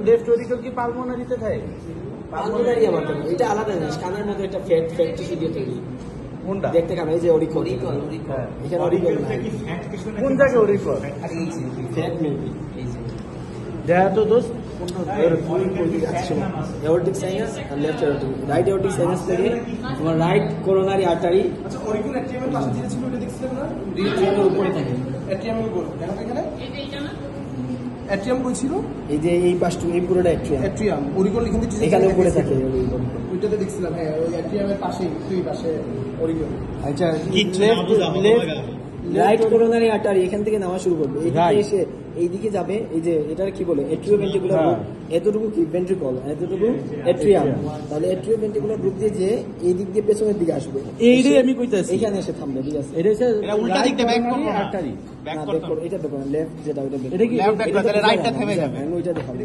Left oracle কি পালমোনারিতে থাকে? Pulmonary আমার কেন, এটা আলাদা জিনিস। কানের মধ্যে একটা ফ্যাট টিস্যু দিয়ে তৈরি। কোনটা দেখতে কেমন? এই যে অরিকল, এখানে অরিকল নাই। কোন জায়গায় অরিকল? ফ্যাট মেবি দেখা তো দোস্ত এওরটিক সাইনাস আর left aortic. Right aortic sinus থেকে তোমার রাইট কোরোনারি আর্টারি। আচ্ছা অরিকল অ্যাট্রিয়াম এর পাশে যেটা ছিল ওটা দেখছিলেন না? এর উপরে থাকে। অ্যাট্রিয়াম এর উপর দেখো তো এখানে অ্যাট্রিয়াম কই ছিল? এই যে এই পাশটুকু, এই পুরোটা অ্যাট্রিয়াম। অ্যাট্রিয়াম অরিকল এখানে যে এখানে উপরে থাকে। ওইটাতে দেখছিলাম, হ্যাঁ ওই অ্যাট্রিয়ামের পাশেই, দুই পাশে অরিকল। আচ্ছা, রাইট কোরোনারি আর্টারি এখান থেকে নামা শুরু করবে, এইদিকে এসে এইদিকে যাবে। এই যে এটার কি বলে, এট্রিওভেন্ট্রিকুলার গ্রুপ। এতটুকু কি ভেন্ট্রিকল, এতটুকু এট্রিয়াম। তাহলে এট্রিওভেন্ট্রিকুলার গ্রুপ দিয়ে যে এই দিক দিয়ে পেছনের দিকে আসবে, এইটাই আমি কইতাছি। এখানে এসে থামবে। ঠিক আছে, এটা হচ্ছে উল্টা দিকটা ব্যাক করব না আর্টারি ব্যাক করব। এটা দেখো লেফট, যেটা ওইটা এটা কি লেফট, তাহলে রাইটটা থেমে যাবে। ওইটা দেখাবো।